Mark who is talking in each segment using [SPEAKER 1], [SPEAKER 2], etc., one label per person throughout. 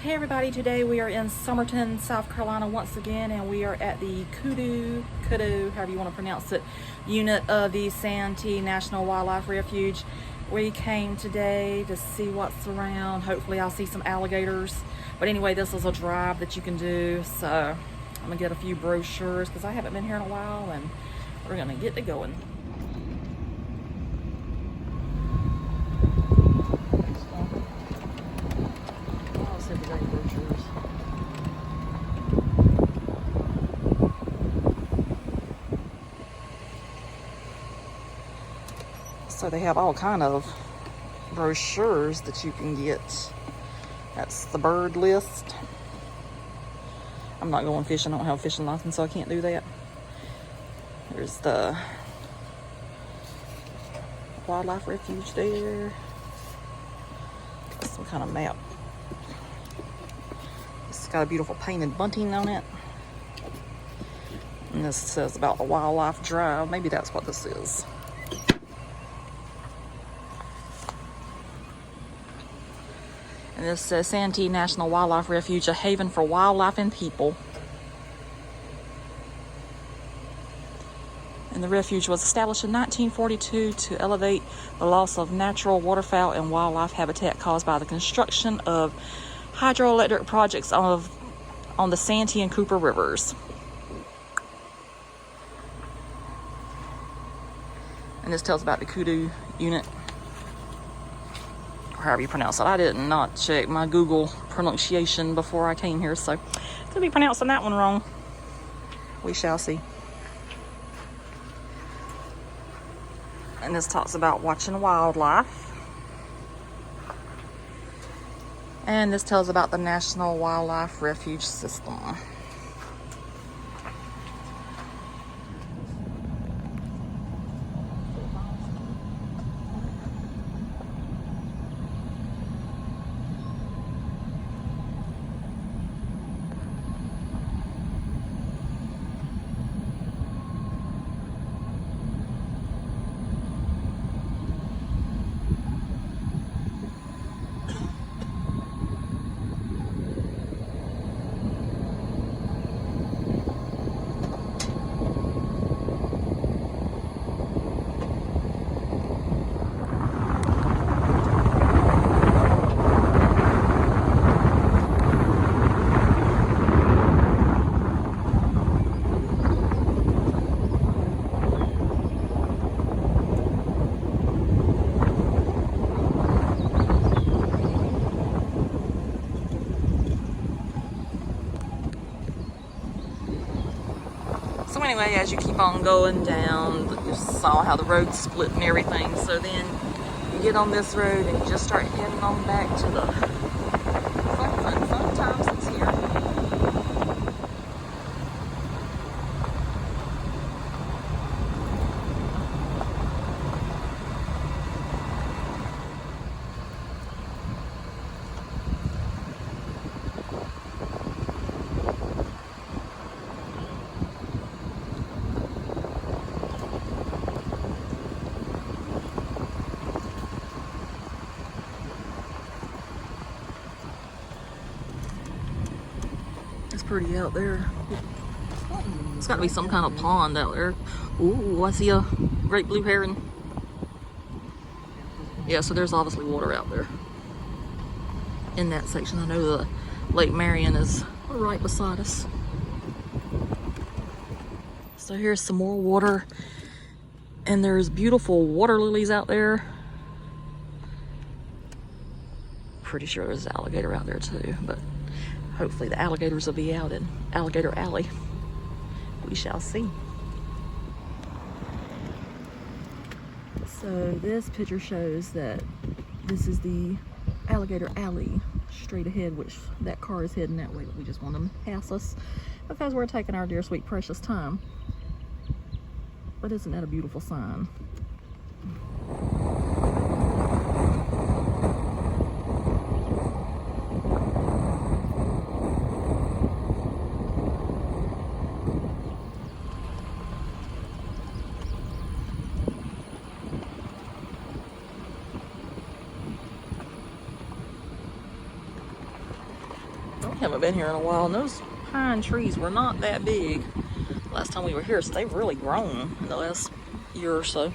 [SPEAKER 1] Hey everybody, today we are in Summerton, South Carolina once again, and we are at the Cuddo, however you want to pronounce it, unit of the Santee National Wildlife Refuge. We came today to see what's around. Hopefully I'll see some alligators. But anyway, this is a drive that you can do, so I'm gonna get a few brochures because I haven't been here in a while, and we're gonna get to going. So they have all kind of brochures that you can get. That's the bird list. I'm not going fishing. I don't have a fishing license, so I can't do that. There's the wildlife refuge there. Some kind of map. It's got a beautiful painted bunting on it. And this says about the wildlife drive. Maybe that's what this is. And this says Santee National Wildlife Refuge, a haven for wildlife and people. And the refuge was established in 1942 to elevate the loss of natural waterfowl and wildlife habitat caused by the construction of hydroelectric projects on the Santee and Cooper rivers. And this tells about the Cuddo unit, however you pronounce it. I did not check my Google pronunciation before I came here, so could be pronouncing that one wrong. We shall see. And this talks about watching wildlife. And this tells about the National Wildlife Refuge System. So anyway, as you keep on going down, you saw how the road split and everything. So then you get on this road and you just start heading on back to the fun times that's here. It's pretty out there. It's got to be some kind of pond out there. Ooh, I see a great blue heron. Yeah, so there's obviously water out there in that section. I know the Lake Marion is right beside us. So here's some more water, and there's beautiful water lilies out there. Pretty sure there's an alligator out there too, but hopefully the alligators will be out in Alligator Alley. We shall see. So this picture shows that this is the Alligator Alley straight ahead, which that car is heading that way, but we just want them to pass us because we're taking our dear sweet precious time. But isn't that a beautiful sign? Haven't been here in a while, and those pine trees were not that big last time we were here, so they've really grown in the last year or so.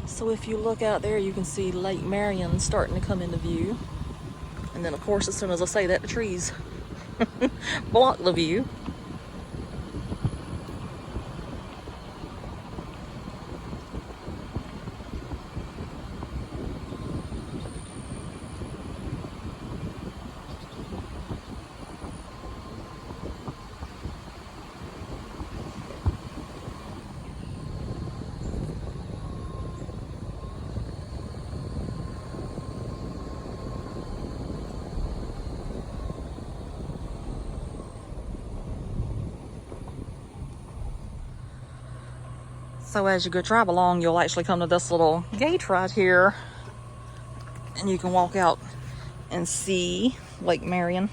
[SPEAKER 1] So if you look out there, you can see Lake Marion starting to come into view. And then, of course, as soon as I say that, the trees block the view. So as you go drive along, you'll actually come to this little gate right here, and you can walk out and see Lake Marion.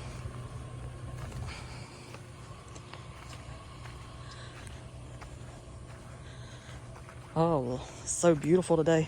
[SPEAKER 1] Oh, so beautiful today.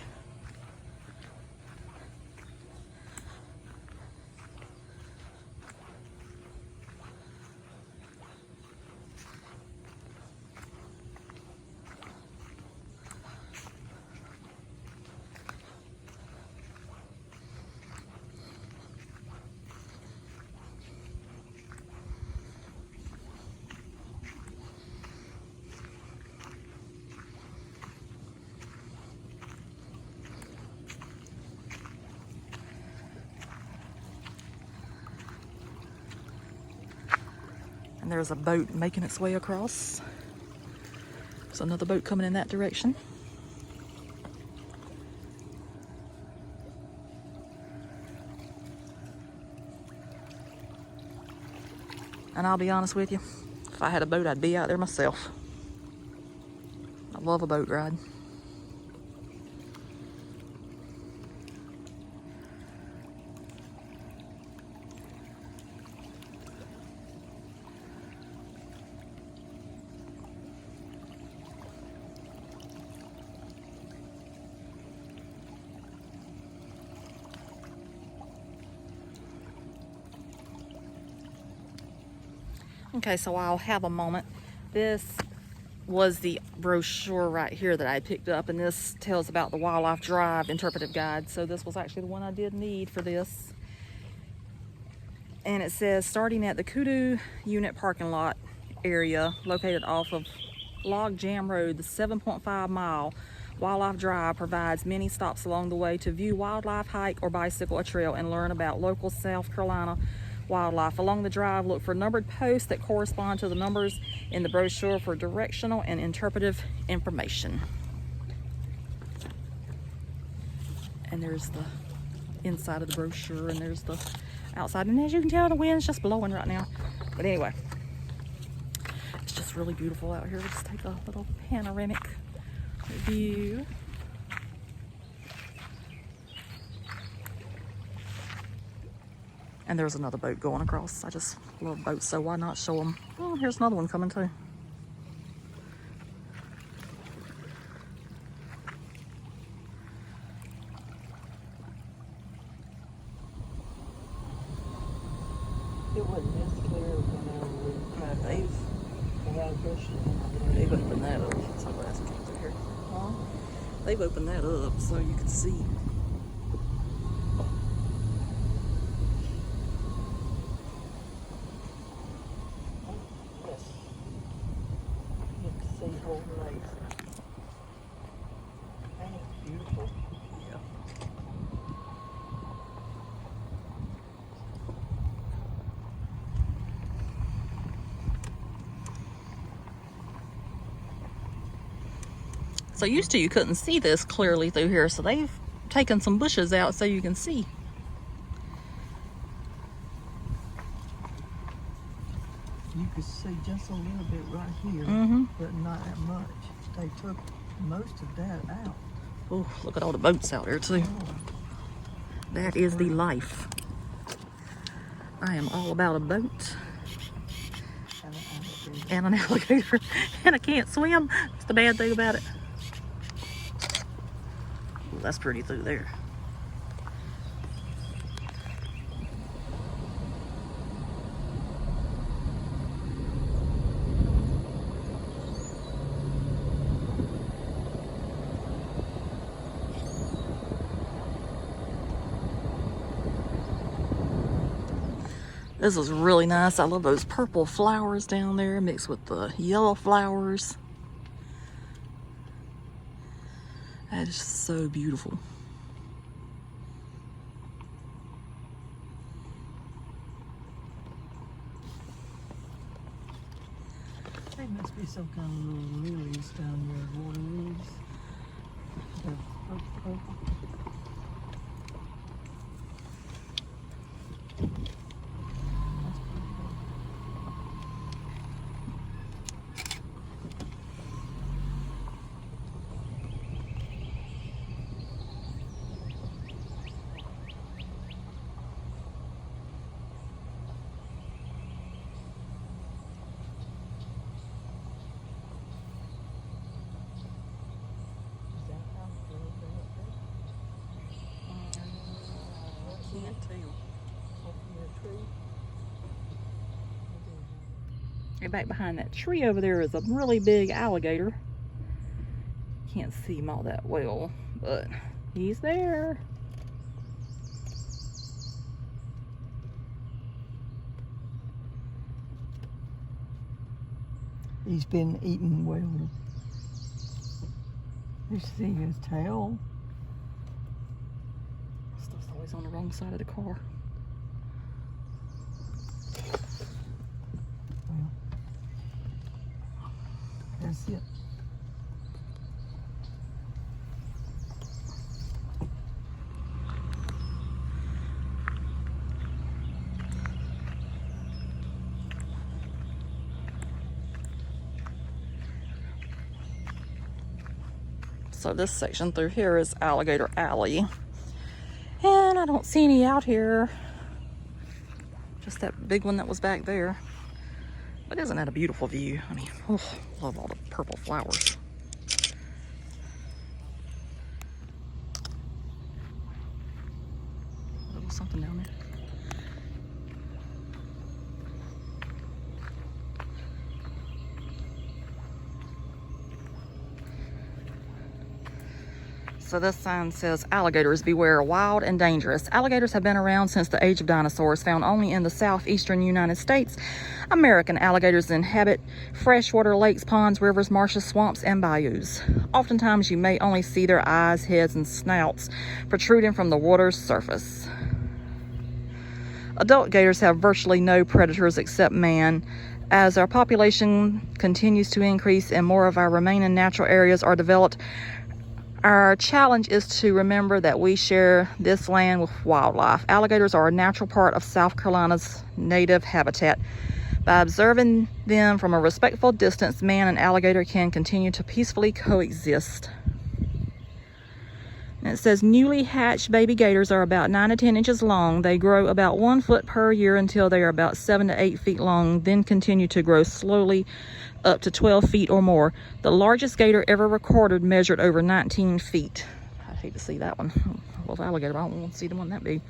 [SPEAKER 1] And there's a boat making its way across. There's another boat coming in that direction. And I'll be honest with you, if I had a boat, I'd be out there myself. I love a boat ride. Okay, so I'll have a moment. This was the brochure right here that I picked up, and this tells about the Wildlife Drive interpretive guide. So this was actually the one I did need for this. And it says, starting at the Cuddo unit parking lot area located off of Log Jam Road, the 7.5-mile Wildlife Drive provides many stops along the way to view wildlife, hike, or bicycle a trail and learn about local South Carolina wildlife. Along the drive, look for numbered posts that correspond to the numbers in the brochure for directional and interpretive information. And there's the inside of the brochure, and there's the outside. And as you can tell, the wind's just blowing right now. But anyway, it's just really beautiful out here. Let's take a little panoramic view. And there's another boat going across. I just love boats, so why not show them? Oh, here's another one coming too.
[SPEAKER 2] It wasn't this clear when
[SPEAKER 1] They've opened that up. Somebody's came through here. Huh? They've opened that up so you can see.
[SPEAKER 2] whole lake. Ain't it beautiful?
[SPEAKER 1] Yeah. So used to you couldn't see this clearly through here, so they've taken some bushes out so you can see.
[SPEAKER 2] You could see just a little bit right here, but not that much. They took most of that out.
[SPEAKER 1] Oh, look at all the boats out there too.
[SPEAKER 2] Oh.
[SPEAKER 1] That is the life. I am all about a boat.
[SPEAKER 2] And an alligator.
[SPEAKER 1] And an alligator. And I can't swim. That's the bad thing about it. that's pretty through there. This is really nice. I love those purple flowers down there mixed with the yellow flowers. That is so beautiful.
[SPEAKER 2] There must be some kind of little lilies down there, water lilies. They're purple.
[SPEAKER 1] And back behind that tree over there is a really big alligator. Can't see him all that well, but he's there.
[SPEAKER 2] He's been eaten well. You see his tail.
[SPEAKER 1] Stuff's always on the wrong side of the car.
[SPEAKER 2] Well, that's it.
[SPEAKER 1] So this section through here is Alligator Alley. And I don't see any out here. Just that big one that was back there. But isn't that a beautiful view? I mean, oh, love all the purple flowers. A little something down there. So this sign says, alligators beware, wild and dangerous. Alligators have been around since the age of dinosaurs, found only in the southeastern United States. American alligators inhabit freshwater lakes, ponds, rivers, marshes, swamps, and bayous. Oftentimes you may only see their eyes, heads, and snouts protruding from the water's surface. Adult gators have virtually no predators except man. As our population continues to increase and more of our remaining natural areas are developed, our challenge is to remember that we share this land with wildlife. Alligators are a natural part of South Carolina's native habitat. By observing them from a respectful distance, man and alligator can continue to peacefully coexist. And it says newly hatched baby gators are about 9 to 10 inches long. They grow about 1 foot per year until they are about 7 to 8 feet long, then continue to grow slowly up to 12 feet or more. The largest gator ever recorded measured over 19 feet. I hate to see that one. I love alligator, but I don't want to see the one that big.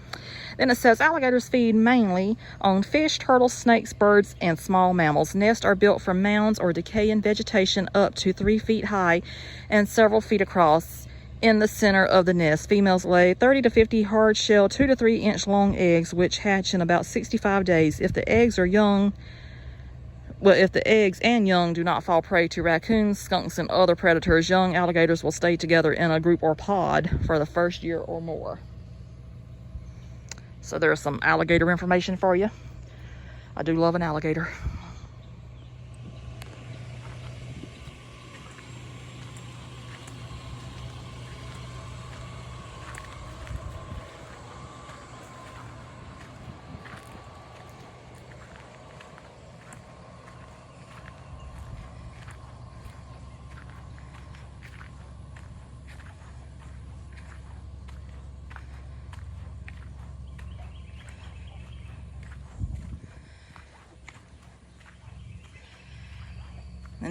[SPEAKER 1] Then it says alligators feed mainly on fish, turtles, snakes, birds, and small mammals. Nests are built from mounds or decaying vegetation up to 3 feet high and several feet across. In the center of the nest, females lay 30 to 50 hard-shell 2 to 3 inch long eggs, which hatch in about 65 days. If the eggs and young do not fall prey to raccoons, skunks, and other predators, young alligators will stay together in a group or pod for the first year or more. So there's some alligator information for you. I do love an alligator.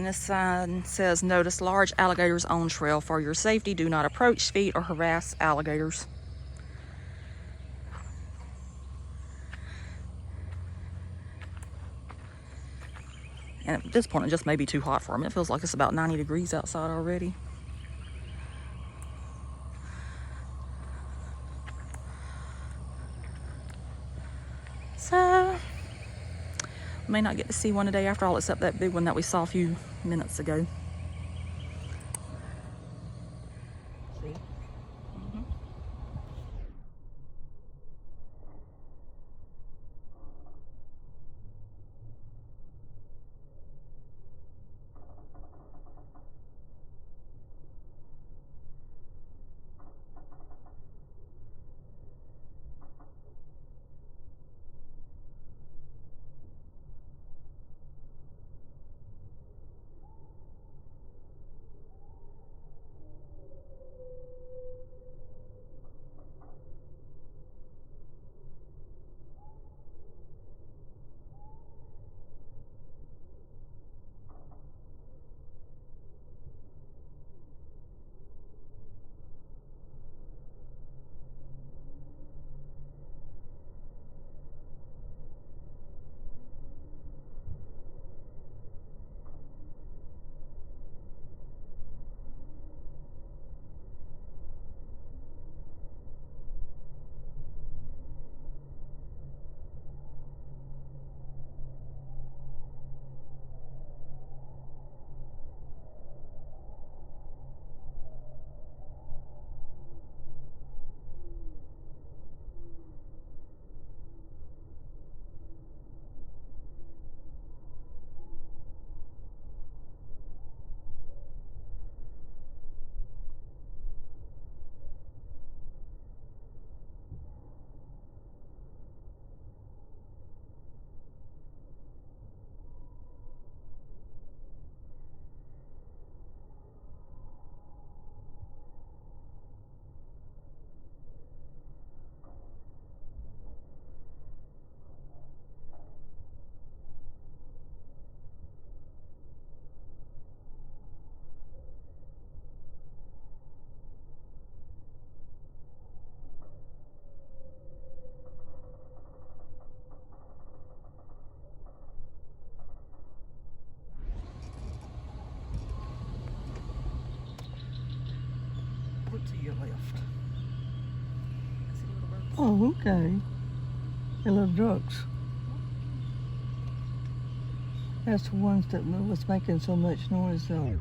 [SPEAKER 1] And this sign says, notice large alligators on trail. For your safety, do not approach, feed, or harass alligators. And at this point, it just may be too hot for them. It feels like it's about 90 degrees outside already. So, may not get to see one today after all, except that big one that we saw a few minutes ago. See? Look to your left. See the little birds?
[SPEAKER 2] Oh, okay. The little ducks. That's the ones that was making so much noise though.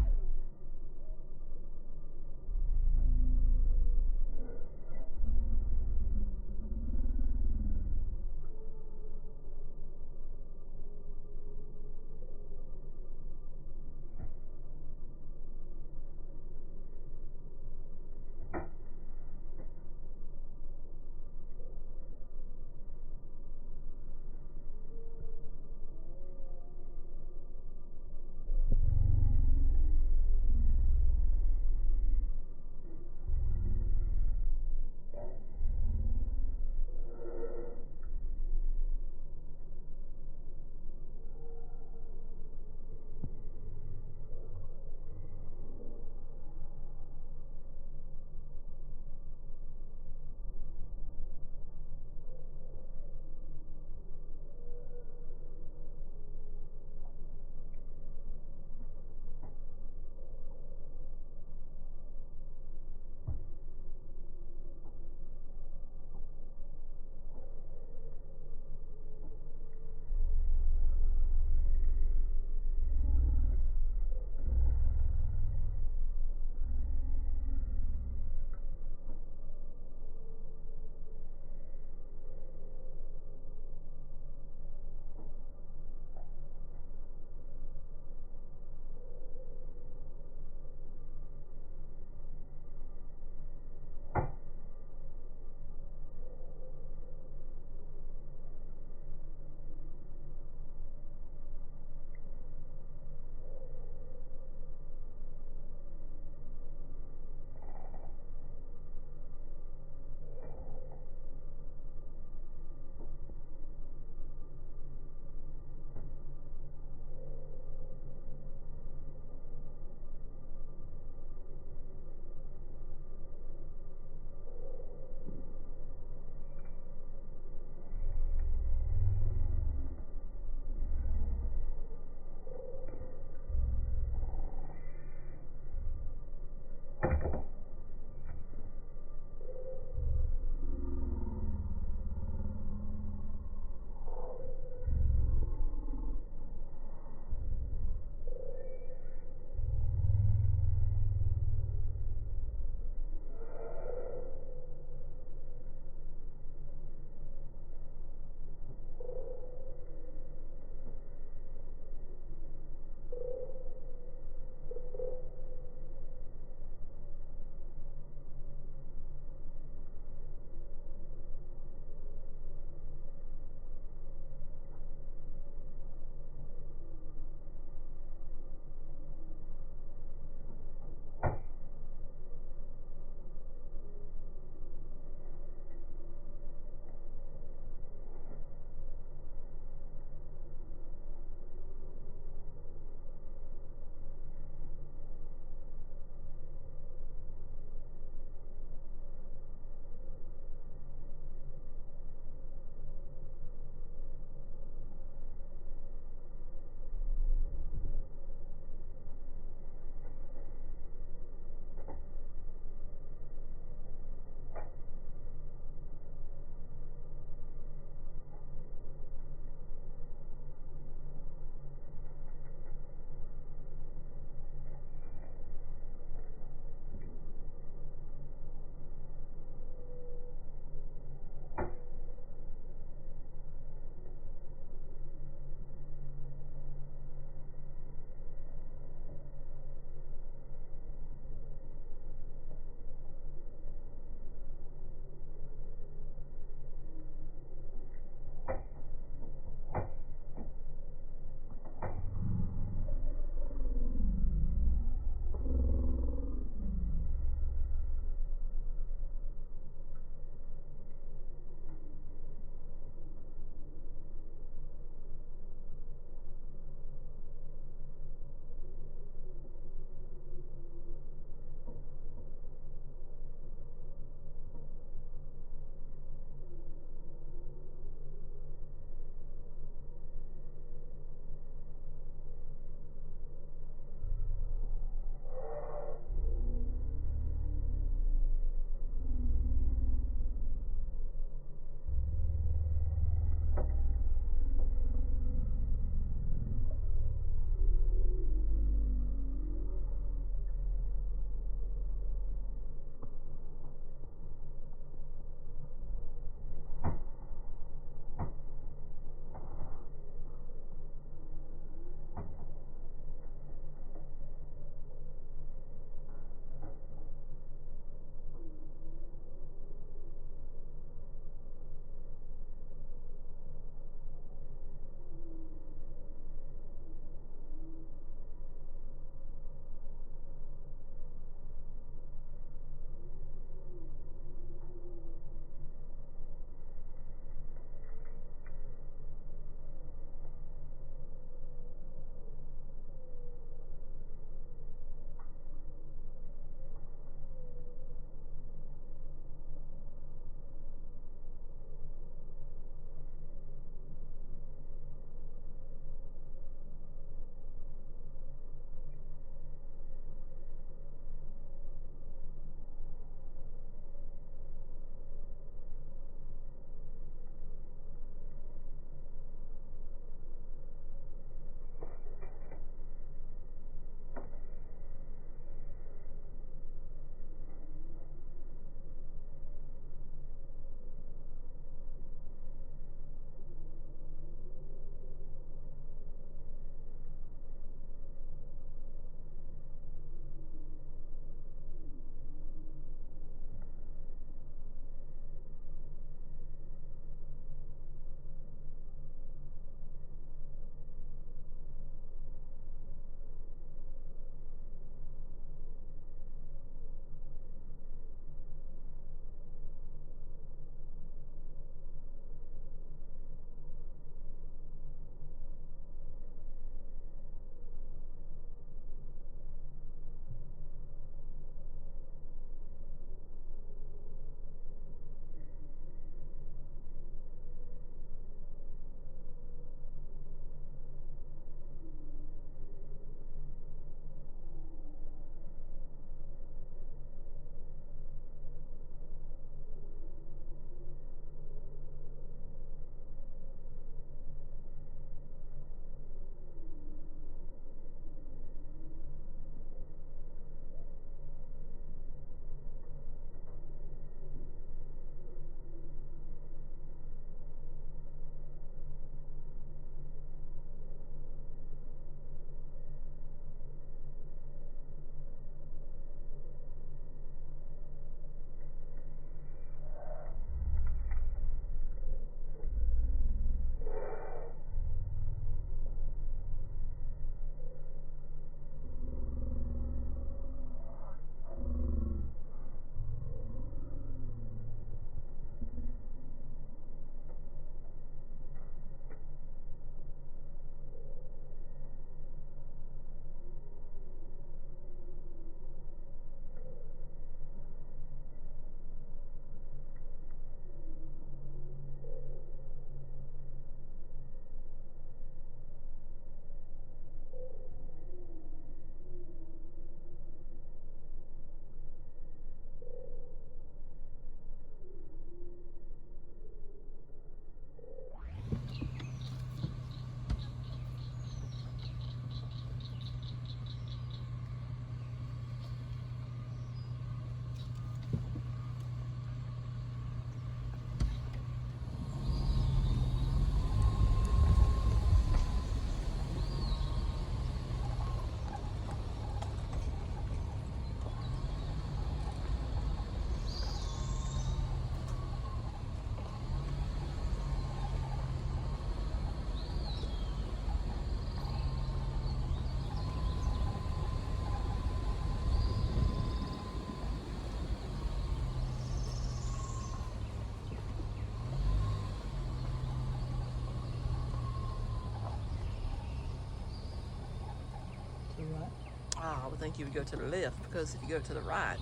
[SPEAKER 1] I would think you would go to the left because if you go to the right,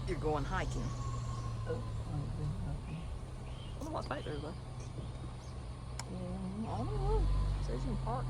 [SPEAKER 1] you're going hiking.
[SPEAKER 2] Oh, okay.
[SPEAKER 1] I don't know what's back there though. I don't know. It says you can park.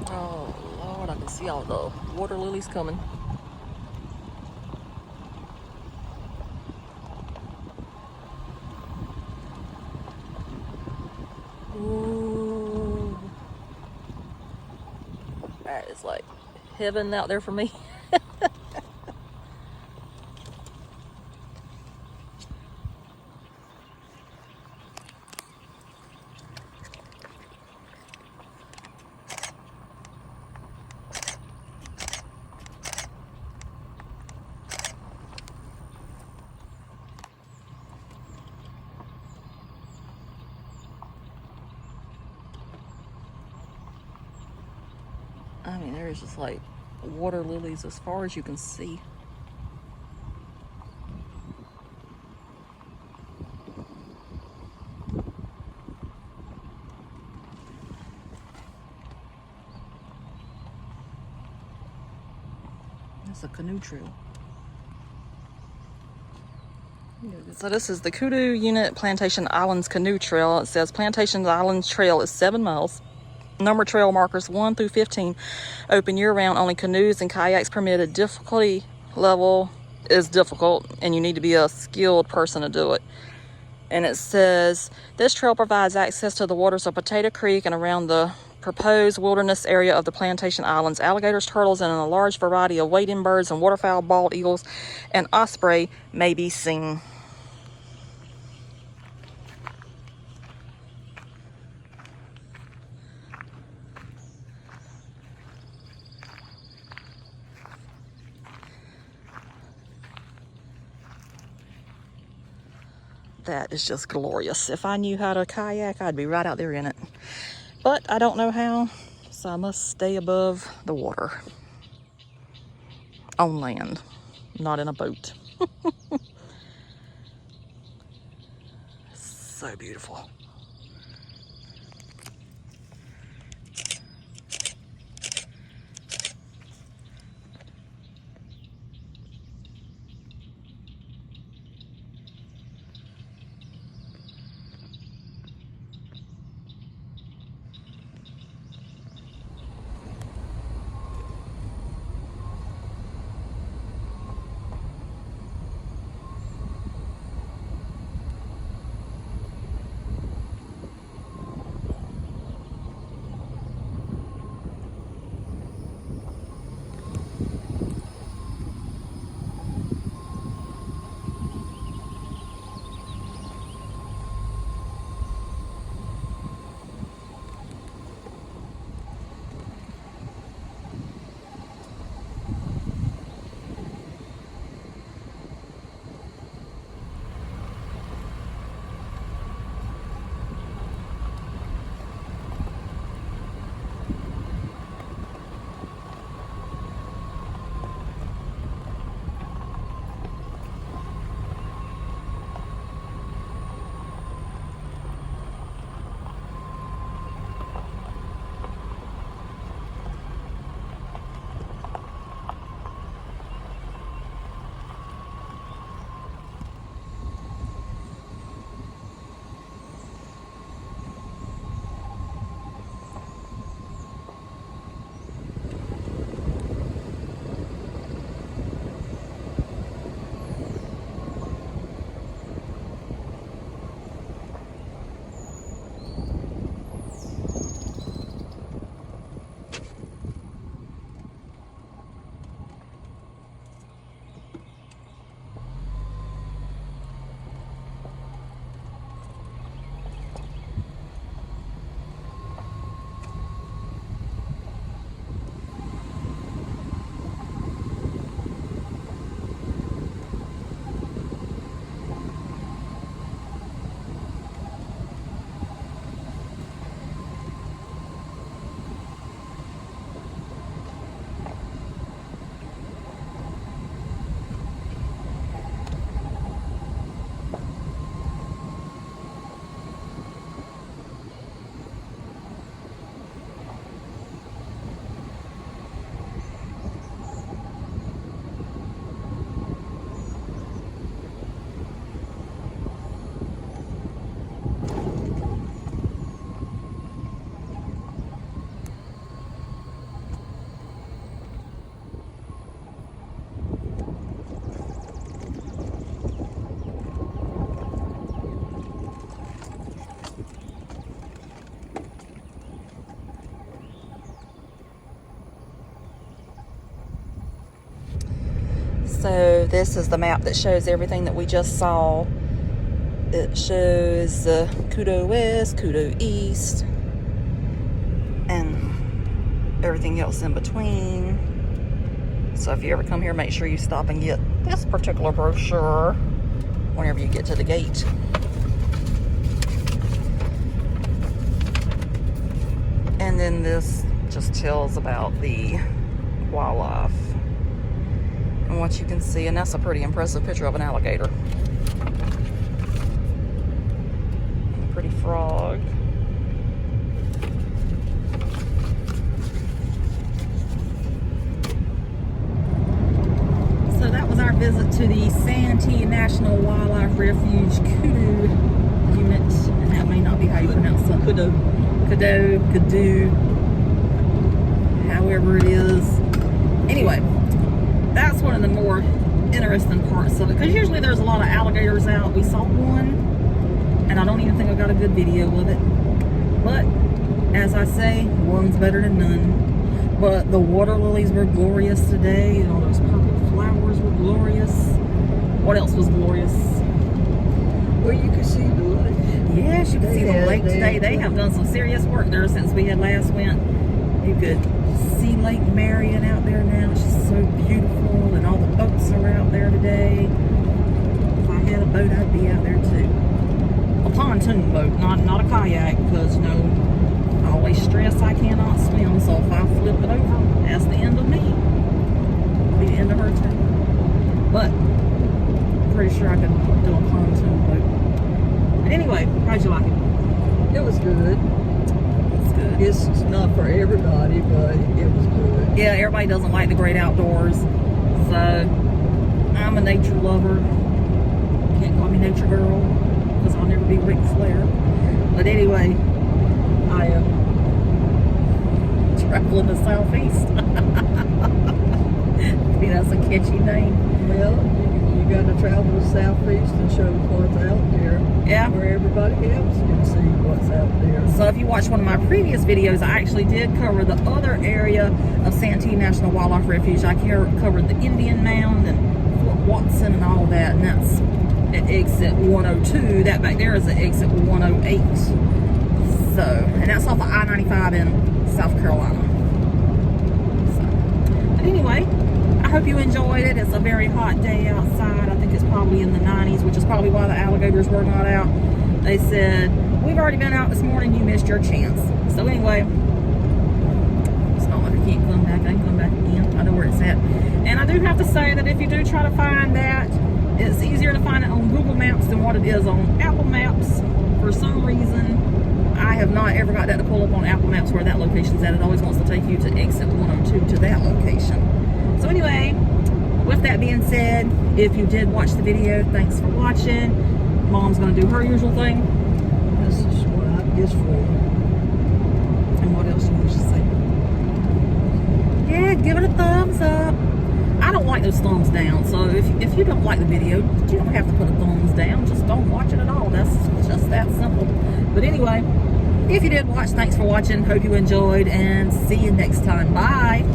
[SPEAKER 1] Oh Lord, I can see all the water lilies coming. Ooh. That is like heaven out there for me. I mean, there's just like water lilies as far as you can see. It's a canoe trail. So this is the Cuddo Unit Plantation Islands Canoe Trail. It says Plantation Islands Trail is 7 miles. Number trail markers 1 through 15. Open year-round. Only canoes and kayaks permitted. Difficulty level is difficult, and you need to be a skilled person to do it. And it says this trail provides access to the waters of Potato Creek and around the proposed wilderness area of the Plantation Islands. Alligators, turtles, and a large variety of wading birds and waterfowl, bald eagles, and osprey may be seen. That is just glorious. If I knew how to kayak, I'd be right out there in it. But I don't know how, so I must stay above the water. On land, not in a boat. So beautiful. So this is the map that shows everything that we just saw. It shows Cuddo West, Cuddo East, and everything else in between. So if you ever come here, make sure you stop and get this particular brochure whenever you get to the gate. And then this just tells about the wildlife and what you can see, and that's a pretty impressive picture of an alligator. A pretty frog. So that was our visit to the Santee National Wildlife Refuge Cuddo unit, and that may not be how you pronounce it.
[SPEAKER 2] Cuddo.
[SPEAKER 1] Cuddo, however it is. Anyway, that's one of the more interesting parts of it, because usually there's a lot of alligators out. We saw one, and I don't even think I got a good video of it. But as I say, one's better than none. But the water lilies were glorious today, and all those purple flowers were glorious. What else was glorious?
[SPEAKER 2] Well, you could see the lake.
[SPEAKER 1] Yes, you can see the lake today. They have done some serious work there since we had last went. You could see Lake Marion out there now. It's just so beautiful, and all the boats are out there today. If I had a boat, I'd be out there too. A pontoon boat, not a kayak, because, you know, I always stress I cannot swim, so if I flip it over, that's the end of me. It'll be the end of her too. But I'm pretty sure I could do a pontoon boat. But anyway, how'd you like it?
[SPEAKER 2] It was good.
[SPEAKER 1] It's good.
[SPEAKER 2] It's not for everybody, but it was good.
[SPEAKER 1] Yeah, everybody doesn't like the great outdoors. So I'm a nature lover. Can't call me nature girl, because I'll never be Ric Flair. But anyway, I am traveling the southeast. Maybe that's a catchy name.
[SPEAKER 2] Well, you got to travel to southeast and show what's out there.
[SPEAKER 1] Yeah.
[SPEAKER 2] Where everybody else can see what's out there.
[SPEAKER 1] So if you watch one of my previous videos, I actually did cover the other area of Santee National Wildlife Refuge. I covered the Indian Mound and Fort Watson and all that, and that's at exit 102. That back there is at exit 108. So, and that's off of I-95 in South Carolina. So, but anyway, I hope you enjoyed it. It's a very hot day outside. I think it's probably in the 90s, which is probably why the alligators were not out. They said, we've already been out this morning, you missed your chance. So anyway, it's not like I can't come back. I can come back again. I know where it's at. And I do have to say that if you do try to find that, it's easier to find it on Google Maps than what it is on Apple Maps. For some reason, I have not ever got that to pull up on Apple Maps where that location's at. It always wants to take you to exit 102 to that location. So anyway, with that being said, if you did watch the video, thanks for watching. Mom's going to do her usual thing.
[SPEAKER 2] This is what I guess for you.
[SPEAKER 1] And what else you want to say? Yeah, give it a thumbs up. I don't like those thumbs down, so if you don't like the video, you don't have to put a thumbs down. Just don't watch it at all. That's just that simple. But anyway, if you did watch, thanks for watching. Hope you enjoyed, and see you next time. Bye.